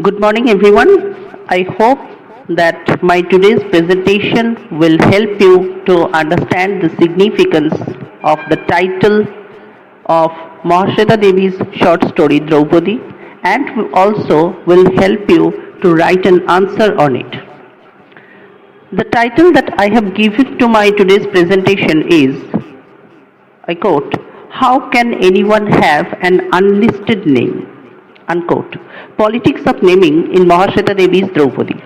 Good morning, everyone. I hope that my today's presentation will help you to understand the significance of the title of Mahasveta Devi's short story Draupadi and also will help you to write an answer on it. The title that I have given to my today's presentation is, I quote, "How can anyone have an unlisted name?" Unquote. Politics of naming in Mahasveta Devi's Draupadi.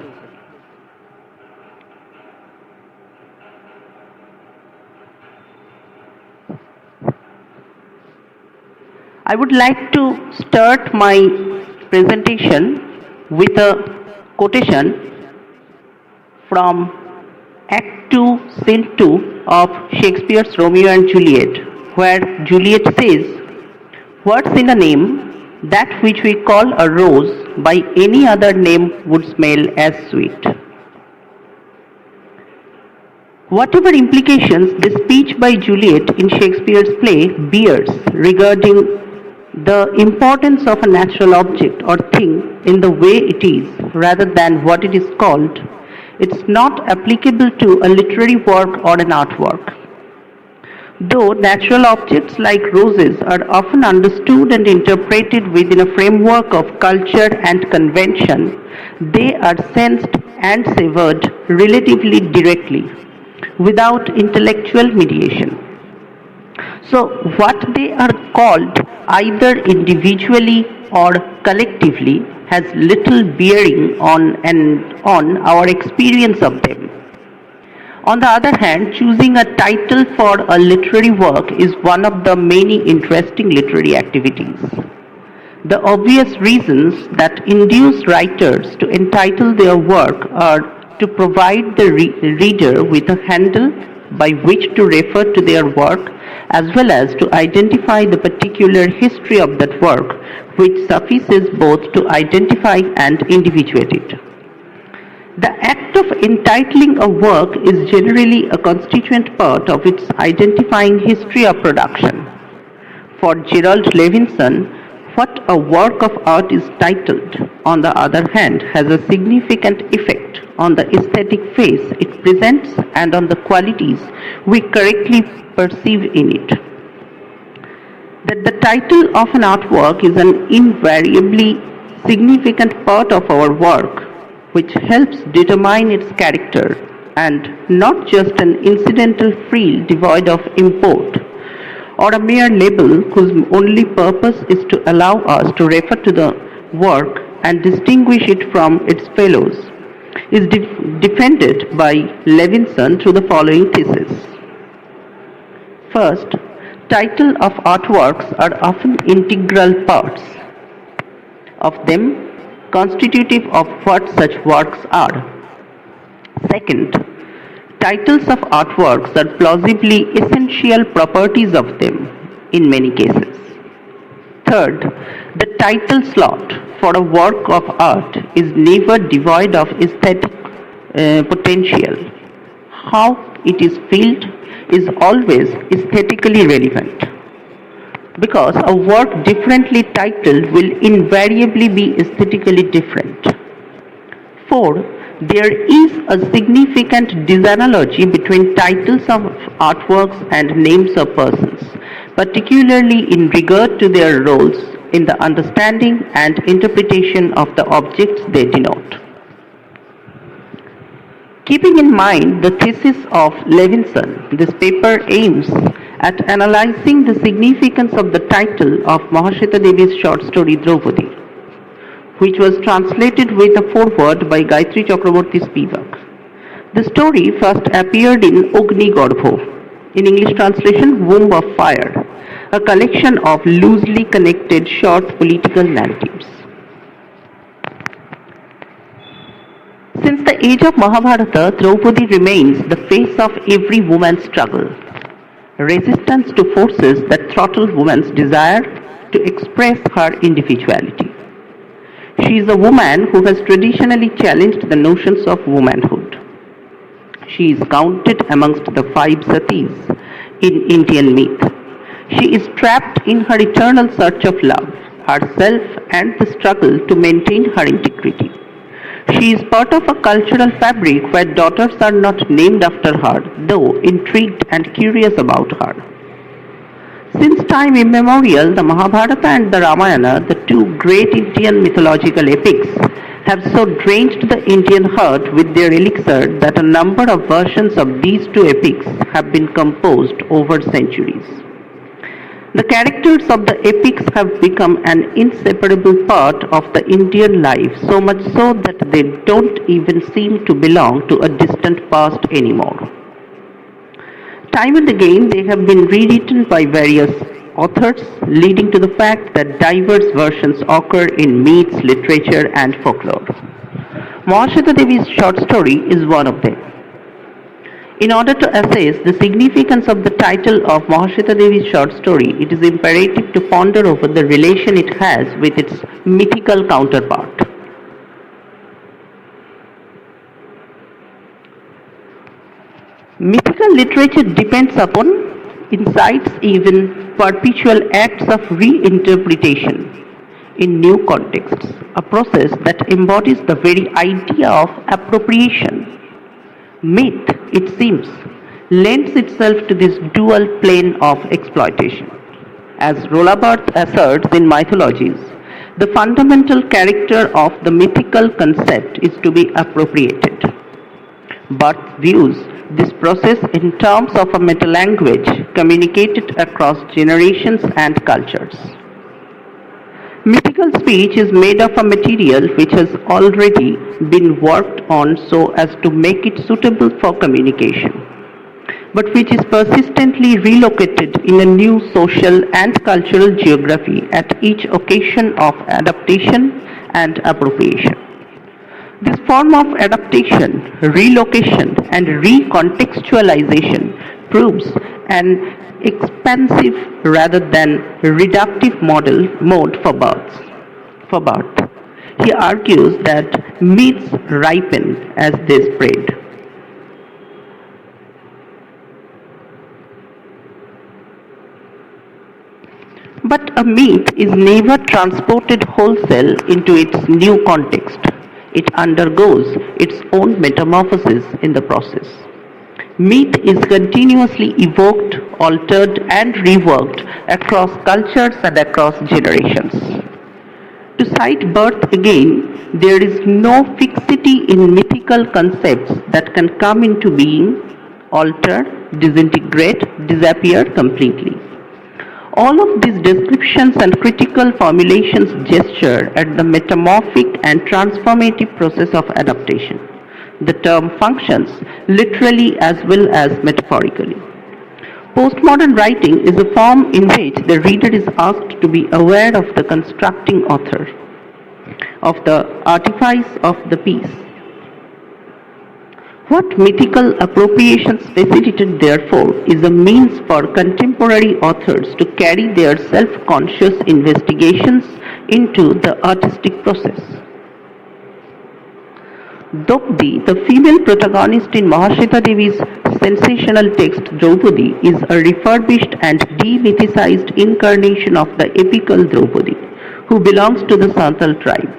I would like to start my presentation with a quotation from Act 2, Scene 2 of Shakespeare's Romeo and Juliet, where Juliet says, "What's in a name? That which we call a rose by any other name would smell as sweet." Whatever implications this speech by Juliet in Shakespeare's play bears regarding the importance of a natural object or thing in the way it is rather than what it is called, it's not applicable to a literary work or an artwork. Though natural objects like roses are often understood and interpreted within a framework of culture and convention, they are sensed and savored relatively directly, without intellectual mediation. So, what they are called either individually or collectively has little bearing on our experience of them. On the other hand, choosing a title for a literary work is one of the many interesting literary activities. The obvious reasons that induce writers to entitle their work are to provide the reader with a handle by which to refer to their work, as well as to identify the particular history of that work, which suffices both to identify and individuate it. The act of entitling a work is generally a constituent part of its identifying history of production. For Gerald Levinson, what a work of art is titled, on the other hand, has a significant effect on the aesthetic face it presents and on the qualities we correctly perceive in it. That the title of an artwork is an invariably significant part of our work, which helps determine its character and not just an incidental frill devoid of import, or a mere label whose only purpose is to allow us to refer to the work and distinguish it from its fellows, is defended by Levinson through the following thesis. First, titles of artworks are often integral parts of them, constitutive of what such works are. Second, titles of artworks are plausibly essential properties of them in many cases. Third, the title slot for a work of art is never devoid of aesthetic potential. How it is filled is always aesthetically relevant, because a work differently titled will invariably be aesthetically different. 4. There is a significant disanalogy between titles of artworks and names of persons, particularly in regard to their roles in the understanding and interpretation of the objects they denote. Keeping in mind the thesis of Levinson, this paper aims at analyzing the significance of the title of Mahasveta Devi's short story Draupadi, which was translated with a foreword by Gayatri Chakraborty Spivak. The story first appeared in Ogni Garbho, in English translation Womb of Fire, a collection of loosely connected short political narratives. Since the age of Mahabharata, Draupadi remains the face of every woman's struggle, resistance to forces that throttle woman's desire to express her individuality. She is a woman who has traditionally challenged the notions of womanhood. She is counted amongst the 5 satis in Indian myth. She is trapped in her eternal search of love, herself, and the struggle to maintain her integrity. She is part of a cultural fabric where daughters are not named after her, though intrigued and curious about her. Since time immemorial, the Mahabharata and the Ramayana, the two great Indian mythological epics, have so drenched the Indian heart with their elixir that a number of versions of these two epics have been composed over centuries. The characters of the epics have become an inseparable part of the Indian life, so much so that they don't even seem to belong to a distant past anymore. Time and again, they have been rewritten by various authors, leading to the fact that diverse versions occur in myths, literature, and folklore. Mahasveta Devi's short story is one of them. In order to assess the significance of the title of Mahasveta Devi's short story, it is imperative to ponder over the relation it has with its mythical counterpart. Mythical literature depends upon, incites even perpetual acts of reinterpretation in new contexts, a process that embodies the very idea of appropriation. Myth, it seems, lends itself to this dual plane of exploitation. As Rolla Barthes asserts in Mythologies, the fundamental character of the mythical concept is to be appropriated. Barthes views this process in terms of a metalanguage communicated across generations and cultures. Mythical speech is made of a material which has already been worked on so as to make it suitable for communication, but which is persistently relocated in a new social and cultural geography at each occasion of adaptation and appropriation. This form of adaptation, relocation, and recontextualization proves an expansive rather than reductive mode for birth. He argues that myths ripen as they spread. But a myth is never transported wholesale into its new context. It undergoes its own metamorphosis in the process. Myth is continuously evoked, altered, and reworked across cultures and across generations. To cite Barthes again, there is no fixity in mythical concepts that can come into being, alter, disintegrate, disappear completely. All of these descriptions and critical formulations gesture at the metamorphic and transformative process of adaptation. The term functions literally as well as metaphorically. Postmodern writing is a form in which the reader is asked to be aware of the constructing author, of the artifice of the piece. What mythical appropriations facilitated, therefore, is a means for contemporary authors to carry their self-conscious investigations into the artistic process. Draupadi, the female protagonist in Mahasveta Devi's sensational text Draupadi, is a refurbished and demythicized incarnation of the epical Draupadi, who belongs to the Santal tribe.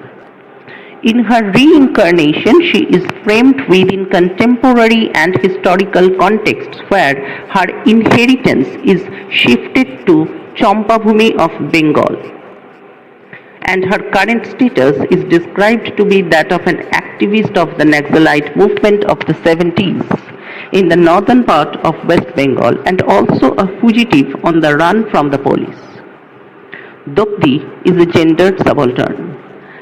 In her reincarnation, she is framed within contemporary and historical contexts where her inheritance is shifted to Champabhumi of Bengal, and her current status is described to be that of an activist of the Naxalite movement of the 70s in the northern part of West Bengal and also a fugitive on the run from the police. Draupadi is a gendered subaltern.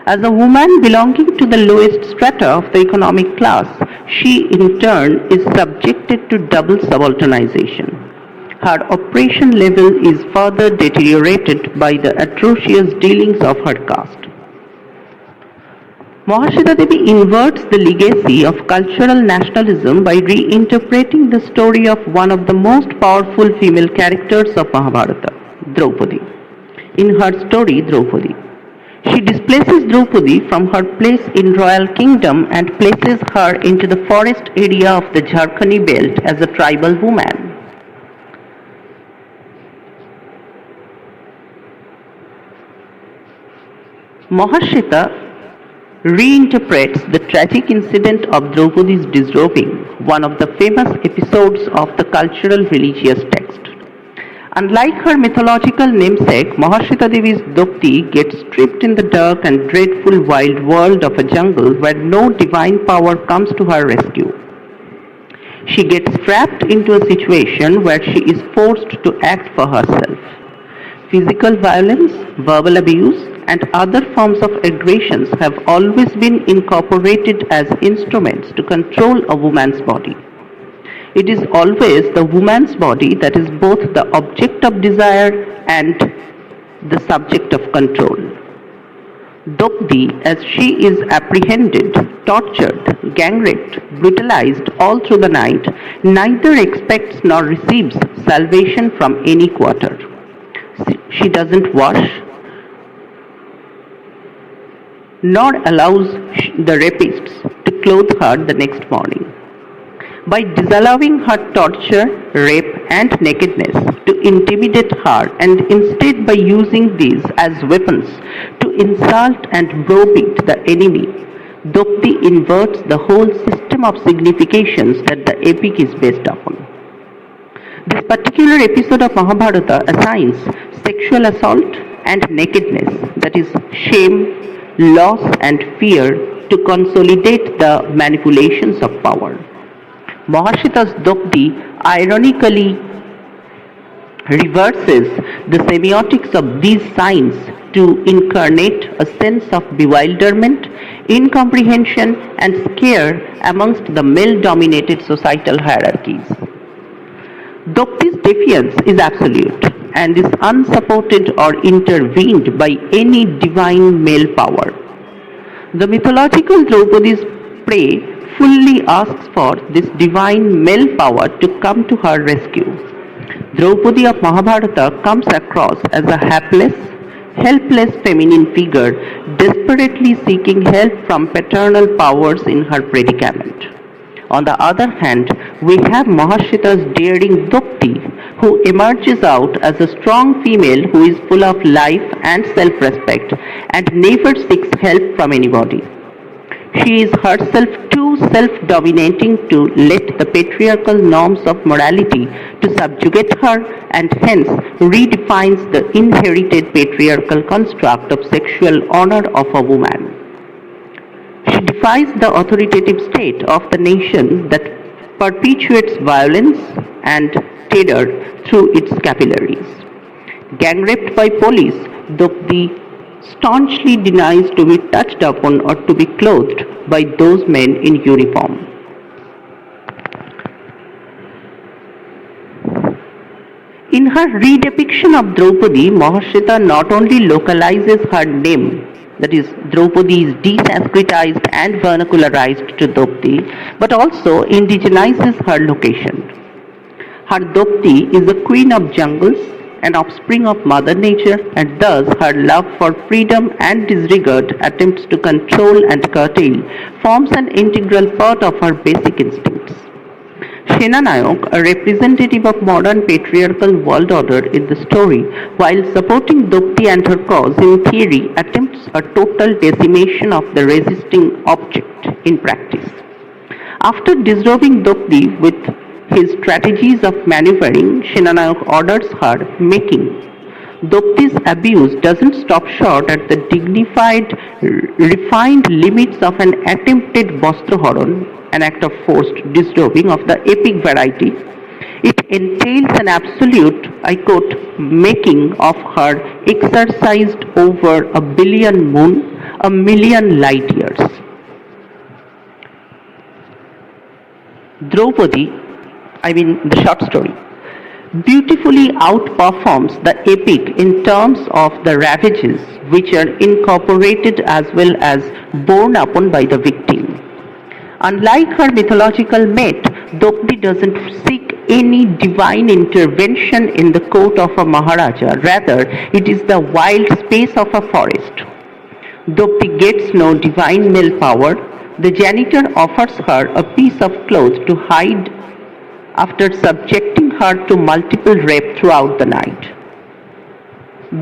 As a woman belonging to the lowest strata of the economic class, she in turn is subjected to double subalternization. Her oppression level is further deteriorated by the atrocious dealings of her caste. Mahasveta Devi inverts the legacy of cultural nationalism by reinterpreting the story of one of the most powerful female characters of Mahabharata, Draupadi. In her story, Draupadi, she displaces Draupadi from her place in royal kingdom and places her into the forest area of the Jharkhandi belt as a tribal woman. Mahasveta reinterprets the tragic incident of Draupadi's disrobing, one of the famous episodes of the cultural religious text. Unlike her mythological namesake, Mahasveta Devi's Draupadi gets stripped in the dark and dreadful wild world of a jungle where no divine power comes to her rescue. She gets trapped into a situation where she is forced to act for herself. Physical violence, verbal abuse, and other forms of aggressions have always been incorporated as instruments to control a woman's body. It is always the woman's body that is both the object of desire and the subject of control. Draupadi, as she is apprehended, tortured, gang raped, brutalized all through the night, neither expects nor receives salvation from any quarter. She doesn't wash, nor allows the rapists to clothe her the next morning. By disallowing her torture, rape, and nakedness to intimidate her, and instead by using these as weapons to insult and browbeat the enemy, Draupadi inverts the whole system of significations that the epic is based upon. This particular episode of Mahabharata assigns sexual assault and nakedness, that is, shame, loss, and fear, to consolidate the manipulations of power. Mahasveta's Draupadi ironically reverses the semiotics of these signs to incarnate a sense of bewilderment, incomprehension, and scare amongst the male-dominated societal hierarchies. Draupadi's defiance is absolute and is unsupported or intervened by any divine male power. The mythological Draupadi's prey fully asks for this divine male power to come to her rescue. Draupadi of Mahabharata comes across as a hapless, helpless feminine figure desperately seeking help from paternal powers in her predicament. On the other hand, we have Mahasveta's daring Draupadi, who emerges out as a strong female who is full of life and self-respect and never seeks help from anybody. She is herself too self-dominating to let the patriarchal norms of morality to subjugate her, and hence redefines the inherited patriarchal construct of sexual honor of a woman. She defies the authoritative state of the nation that perpetuates violence and terror through its capillaries. Gang raped by police, Draupadi staunchly denies to be touched upon or to be clothed by those men in uniform. In her redepiction of Draupadi, Mahasveta not only localizes her name, that is, Draupadi is desanskritized and vernacularized to Draupadi, but also indigenizes her location. Her Draupadi is the queen of jungles, an offspring of Mother Nature, and thus her love for freedom and disregard attempts to control and curtail forms an integral part of her basic instincts. Senanayok, a representative of modern patriarchal world order in the story, while supporting Draupadi and her cause in theory, attempts a total decimation of the resisting object in practice. After disrobing Draupadi with his strategies of maneuvering, Senanayok orders her making. Draupadi's abuse doesn't stop short at the dignified, refined limits of an attempted Vastroharan, an act of forced disrobing of the epic variety. It entails an absolute, I quote, making of her exercised over a billion moon, a million light years. Draupadi, the short story, beautifully outperforms the epic in terms of the ravages which are incorporated as well as borne upon by the victim. Unlike her mythological mate, Draupadi doesn't seek any divine intervention in the court of a Maharaja. Rather, it is the wild space of a forest. Draupadi gets no divine male power. The janitor offers her a piece of cloth to hide after subjecting her to multiple rape throughout the night.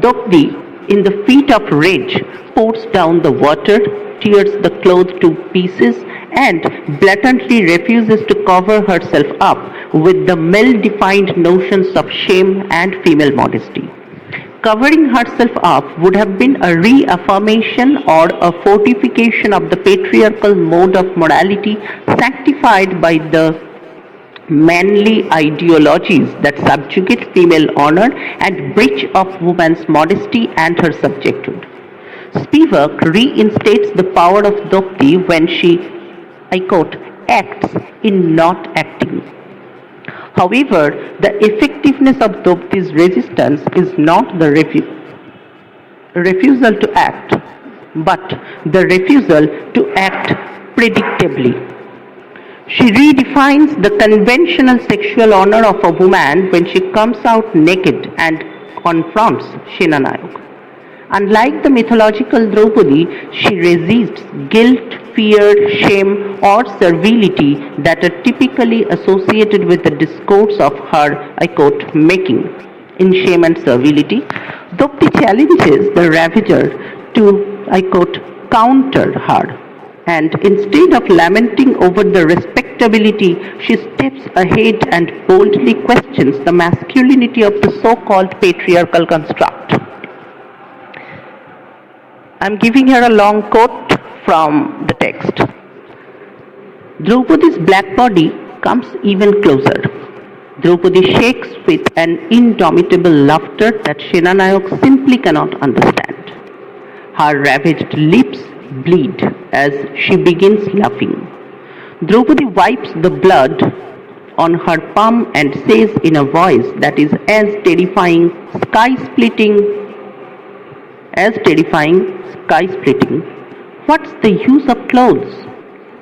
Draupadi in the fit of rage, pours down the water, tears the cloth to pieces, and blatantly refuses to cover herself up with the well-defined notions of shame and female modesty. Covering herself up would have been a reaffirmation or a fortification of the patriarchal mode of morality sanctified by the manly ideologies that subjugate female honor and breach of woman's modesty and her subjecthood. Spivak reinstates the power of Draupadi when she, I quote, acts in not acting. However, the effectiveness of Draupadi's resistance is not the refusal to act, but the refusal to act predictably. She redefines the conventional sexual honor of a woman when she comes out naked and confronts Shenanayok. Unlike the mythological Draupadi, she resists guilt, fear, shame, or servility that are typically associated with the discourse of her, I quote, making. In Shame and Servility, Draupadi challenges the ravager to, I quote, counter her. And instead of lamenting over the respectability, she steps ahead and boldly questions the masculinity of the so-called patriarchal construct. I'm giving here a long quote from the text. Draupadi's black body comes even closer. Draupadi shakes with an indomitable laughter that Shenanayok simply cannot understand. Her ravaged lips bleed as she begins laughing. Draupadi wipes the blood on her palm and says in a voice that is as terrifying, sky-splitting, what's the use of clothes?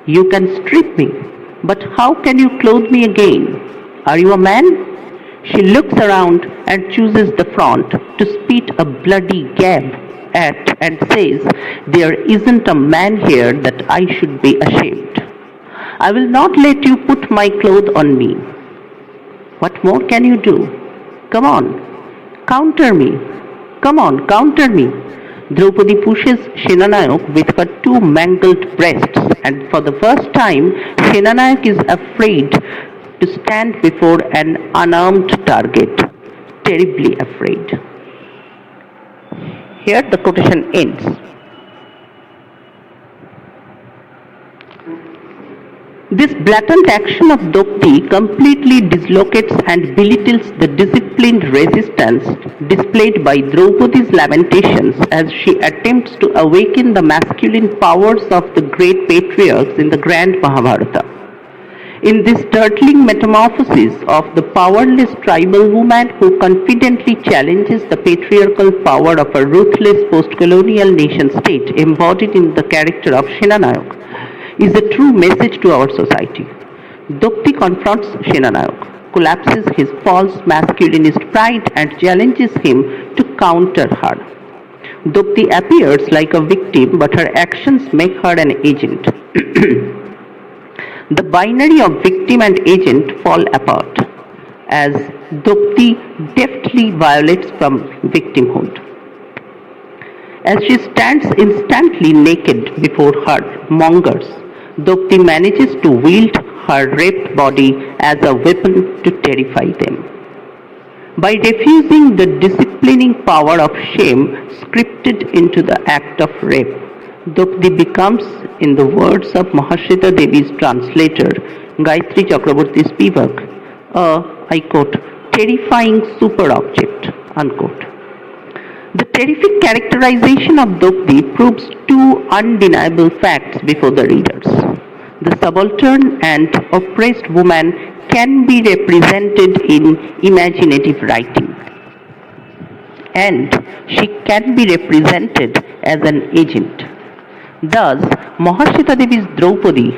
You can strip me, but how can you clothe me again? Are you a man? She looks around and chooses the front to spit a bloody gab at and says, there isn't a man here that I should be ashamed. I will not let you put my clothes on me. What more can you do? Come on, counter me. Come on, counter me. Draupadi pushes Shenanayok with her two mangled breasts, and for the first time, Shenanayok is afraid to stand before an unarmed target. Terribly afraid. Here the quotation ends. This blatant action of Draupadi completely dislocates and belittles the disciplined resistance displayed by Draupadi's lamentations as she attempts to awaken the masculine powers of the great patriarchs in the grand Mahabharata. In this startling metamorphosis of the powerless tribal woman who confidently challenges the patriarchal power of a ruthless post-colonial nation-state embodied in the character of Shenanayok, is a true message to our society. Draupadi confronts Shenanayok, collapses his false masculinist pride and challenges him to counter her. Draupadi appears like a victim, but her actions make her an agent. The binary of victim and agent fall apart as Draupadi deftly violates from victimhood. As she stands instantly naked before her mongers, Draupadi manages to wield her raped body as a weapon to terrify them. By refusing the disciplining power of shame scripted into the act of rape, Draupadi becomes, in the words of Mahasveta Devi's translator, Gayatri Chakraborty Spivak, a, I quote, terrifying super object, unquote. The terrific characterization of Draupadi proves two undeniable facts before the readers. The subaltern and oppressed woman can be represented in imaginative writing, and she can be represented as an agent. Thus, Mahasveta Devi's Draupadi,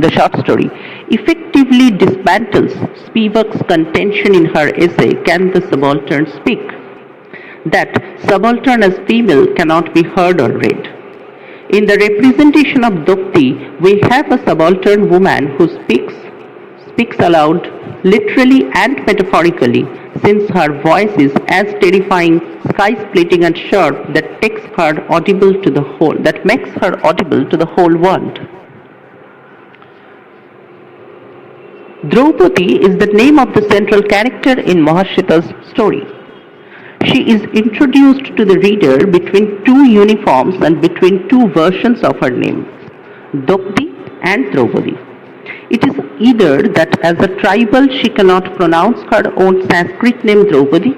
the short story, effectively dismantles Spivak's contention in her essay, Can the Subaltern Speak? That subaltern as female cannot be heard or read. In the representation of Draupadi, we have a subaltern woman who speaks aloud literally and metaphorically, since her voice is as terrifying, sky-splitting and sharp that makes her audible to the whole world. Draupadi is the name of the central character in Mahasveta's story. She is introduced to the reader between two uniforms and between two versions of her name, Draupadi and Draupadi. It is either that as a tribal she cannot pronounce her own Sanskrit name Draupadi,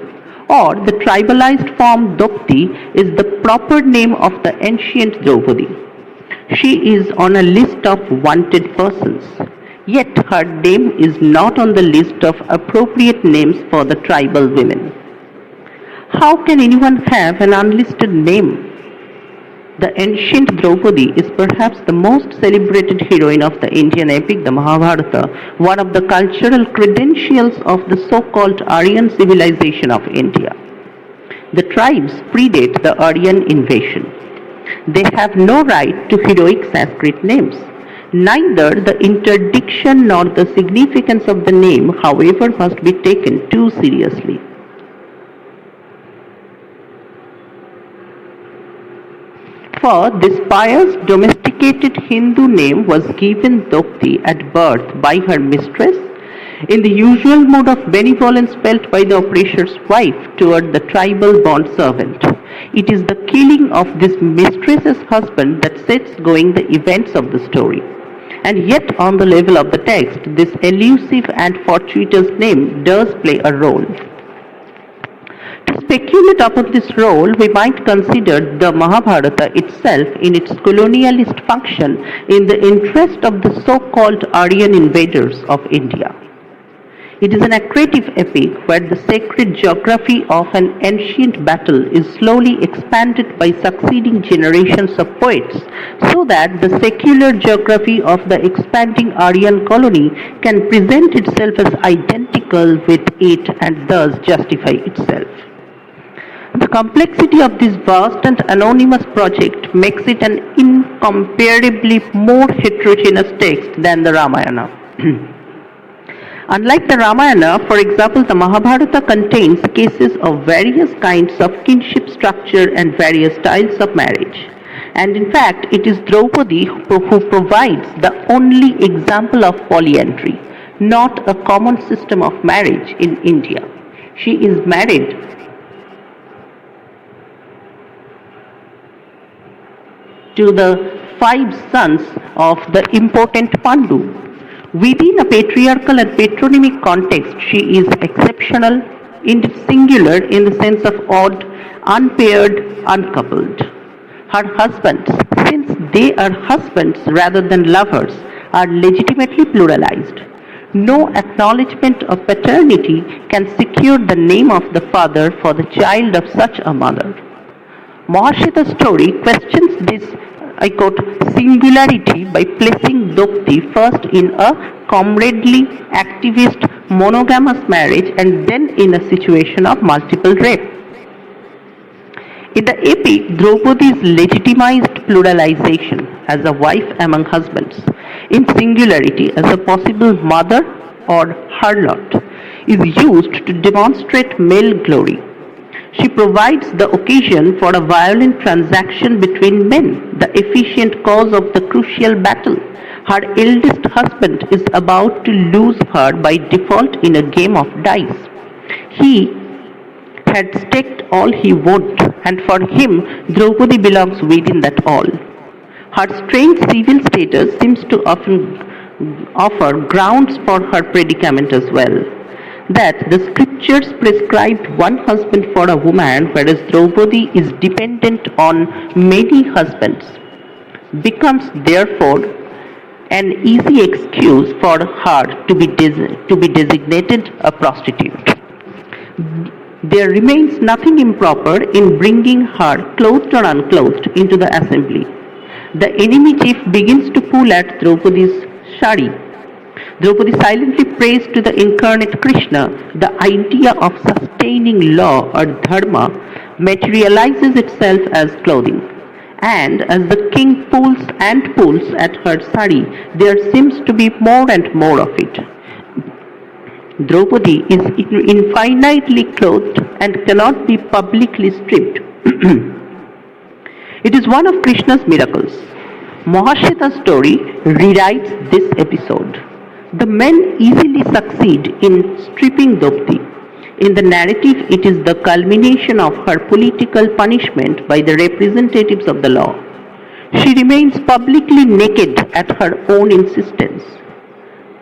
or the tribalized form Draupadi is the proper name of the ancient Draupadi. She is on a list of wanted persons, yet her name is not on the list of appropriate names for the tribal women. How can anyone have an unlisted name? The ancient Draupadi is perhaps the most celebrated heroine of the Indian epic, the Mahabharata, one of the cultural credentials of the so-called Aryan civilization of India. The tribes predate the Aryan invasion. They have no right to heroic Sanskrit names. Neither the interdiction nor the significance of the name, however, must be taken too seriously. For this pious domesticated Hindu name was given Draupadi at birth by her mistress in the usual mood of benevolence felt by the oppressor's wife toward the tribal bond servant. It is the killing of this mistress's husband that sets going the events of the story. And yet on the level of the text, this elusive and fortuitous name does play a role. To speculate upon this role, we might consider the Mahabharata itself in its colonialist function in the interest of the so-called Aryan invaders of India. It is an accretive epic where the sacred geography of an ancient battle is slowly expanded by succeeding generations of poets, so that the secular geography of the expanding Aryan colony can present itself as identical with it and thus justify itself. The complexity of this vast and anonymous project makes it an incomparably more heterogeneous text than the Ramayana. Unlike the Ramayana, for example, the Mahabharata contains cases of various kinds of kinship structure and various styles of marriage. And in fact, it is Draupadi who provides the only example of polyandry, not a common system of marriage in India. She is married to the 5 sons of the important Pandu. Within a patriarchal and patronymic context, she is exceptional, singular in the sense of odd, unpaired, uncoupled. Her husbands, since they are husbands rather than lovers, are legitimately pluralized. No acknowledgement of paternity can secure the name of the father for the child of such a mother. Mahasveta's story questions this, I quote, singularity by placing Draupadi first in a comradely, activist, monogamous marriage and then in a situation of multiple rape. In the epic, Draupadi's legitimized pluralization as a wife among husbands, in singularity as a possible mother or harlot, is used to demonstrate male glory. She provides the occasion for a violent transaction between men, the efficient cause of the crucial battle. Her eldest husband is about to lose her by default in a game of dice. He had staked all he would, and for him, Draupadi belongs within that all. Her strange civil status seems to often offer grounds for her predicament as well. That the scriptures prescribed one husband for a woman, whereas Draupadi is dependent on many husbands, becomes therefore an easy excuse for her to be designated a prostitute. There remains nothing improper in bringing her, clothed or unclothed, into the assembly. The enemy chief begins to pull at Draupadi's sari. Draupadi silently prays to the incarnate Krishna. The idea of sustaining law or dharma materializes itself as clothing. And as the king pulls and pulls at her sari, there seems to be more and more of it. Draupadi is infinitely clothed and cannot be publicly stripped. It is one of Krishna's miracles. Mahasveta's story rewrites this episode. The men easily succeed in stripping Draupadi. In the narrative, it is the culmination of her political punishment by the representatives of the law. She remains publicly naked at her own insistence.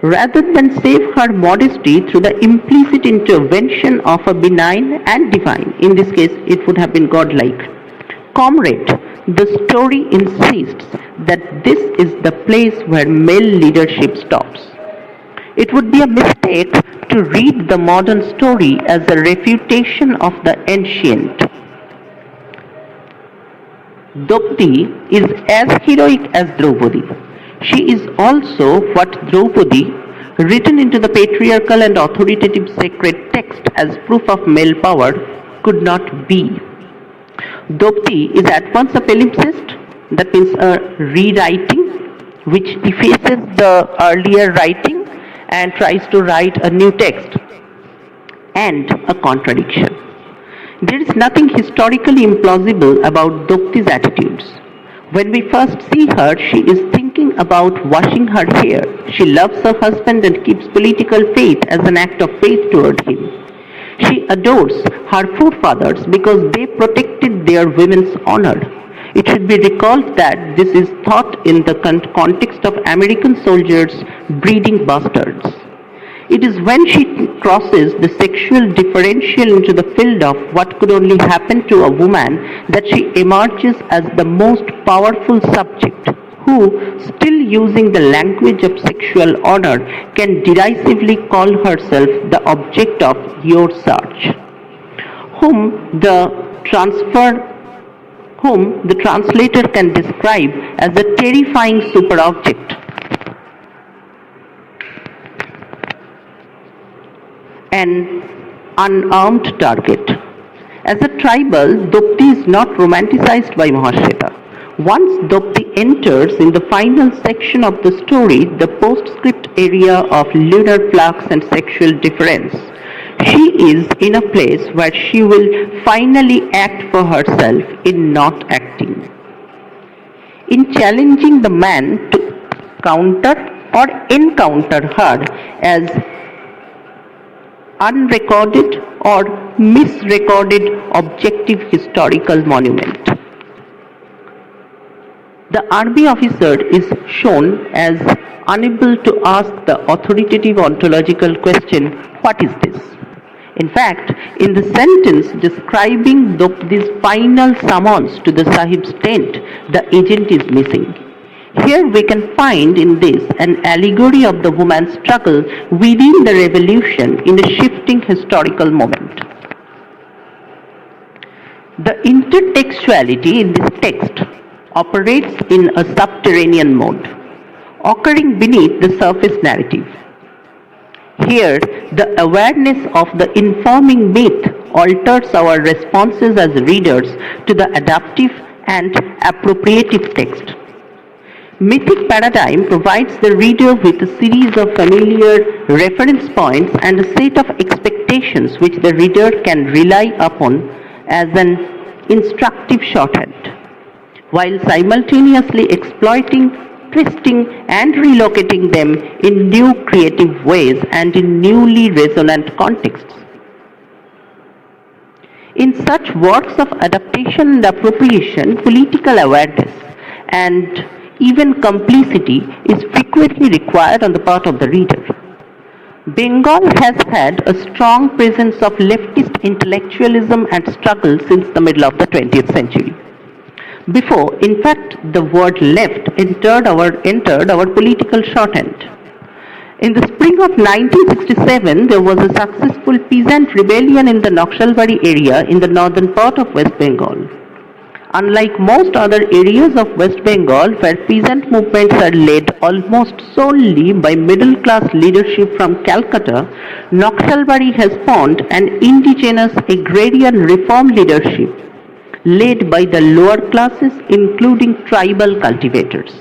Rather than save her modesty through the implicit intervention of a benign and divine, in this case it would have been godlike, comrade, the story insists that this is the place where male leadership stops. It would be a mistake to read the modern story as a refutation of the ancient. Draupadi is as heroic as Draupadi. She is also what Draupadi, written into the patriarchal and authoritative sacred text as proof of male power, could not be. Draupadi is at once a palimpsest, that means a rewriting, which effaces the earlier writing and tries to write a new text, and a contradiction. There is nothing historically implausible about Draupadi's attitudes. When we first see her, she is thinking about washing her hair. She loves her husband and keeps political faith as an act of faith toward him. She adores her forefathers because they protected their women's honor. It should be recalled that this is thought in the context of American soldiers breeding bastards. It is when she crosses the sexual differential into the field of what could only happen to a woman that she emerges as the most powerful subject who, still using the language of sexual honor, can derisively call herself the object of your search, whom the translator can describe as a terrifying superobject. An unarmed target. As a tribal, Draupadi is not romanticized by Mahasveta. Once Draupadi enters in the final section of the story, the postscript area of lunar flux and sexual difference, she is in a place where she will finally act for herself in not acting. In challenging the man to counter or encounter her as unrecorded or misrecorded objective historical monument. The army officer is shown as unable to ask the authoritative ontological question, "What is this?" In fact, in the sentence describing Draupadi's final summons to the Sahib's tent, the agent is missing. Here we can find in this an allegory of the woman's struggle within the revolution in a shifting historical moment. The intertextuality in this text operates in a subterranean mode, occurring beneath the surface narrative. Here, the awareness of the informing myth alters our responses as readers to the adaptive and appropriative text. Mythic paradigm provides the reader with a series of familiar reference points and a set of expectations which the reader can rely upon as an instructive shorthand, while simultaneously exploiting, twisting, and relocating them in new creative ways and in newly resonant contexts. In such works of adaptation and appropriation, political awareness and even complicity is frequently required on the part of the reader. Bengal has had a strong presence of leftist intellectualism and struggle since the middle of the 20th century. Before, in fact, the word left entered our political shorthand. In the spring of 1967, there was a successful peasant rebellion in the Naxalbari area in the northern part of West Bengal. Unlike most other areas of West Bengal, where peasant movements are led almost solely by middle-class leadership from Calcutta, Naxalbari has spawned an indigenous agrarian reform leadership led by the lower classes, including tribal cultivators.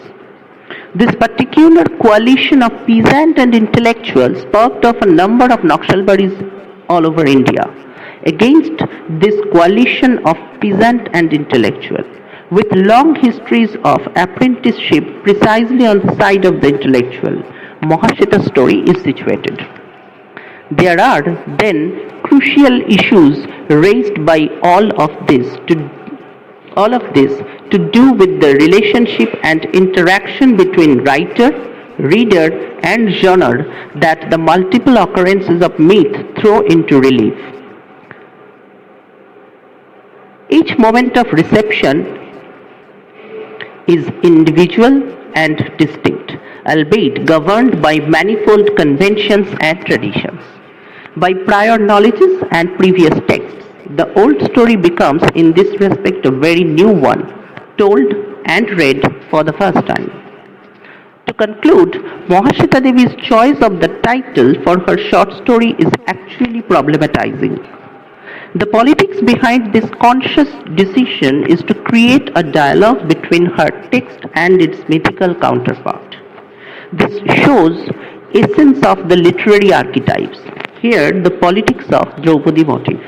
This particular coalition of peasant and intellectuals sparked off a number of Naxalbaris all over India. Against this coalition of peasant and intellectual, with long histories of apprenticeship precisely on the side of the intellectual, Mahasveta's story is situated. There are then crucial issues raised by all of this to do with the relationship and interaction between writer, reader, and genre that the multiple occurrences of myth throw into relief. Each moment of reception is individual and distinct, albeit governed by manifold conventions and traditions. By prior knowledges and previous texts, the old story becomes, in this respect, a very new one, told and read for the first time. To conclude, Mahasveta Devi's choice of the title for her short story is actually problematizing. The politics behind this conscious decision is to create a dialogue between her text and its mythical counterpart. This shows essence of the literary archetypes. Here, the politics of Draupadi motif.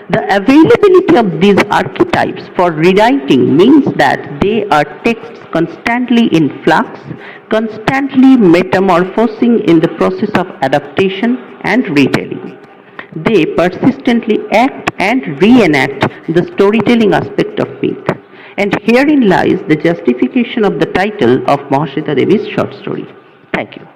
The availability of these archetypes for rewriting means that they are texts constantly in flux, constantly metamorphosing in the process of adaptation and retelling. They persistently act and reenact the storytelling aspect of myth. And herein lies the justification of the title of Mahasveta Devi's short story. Thank you.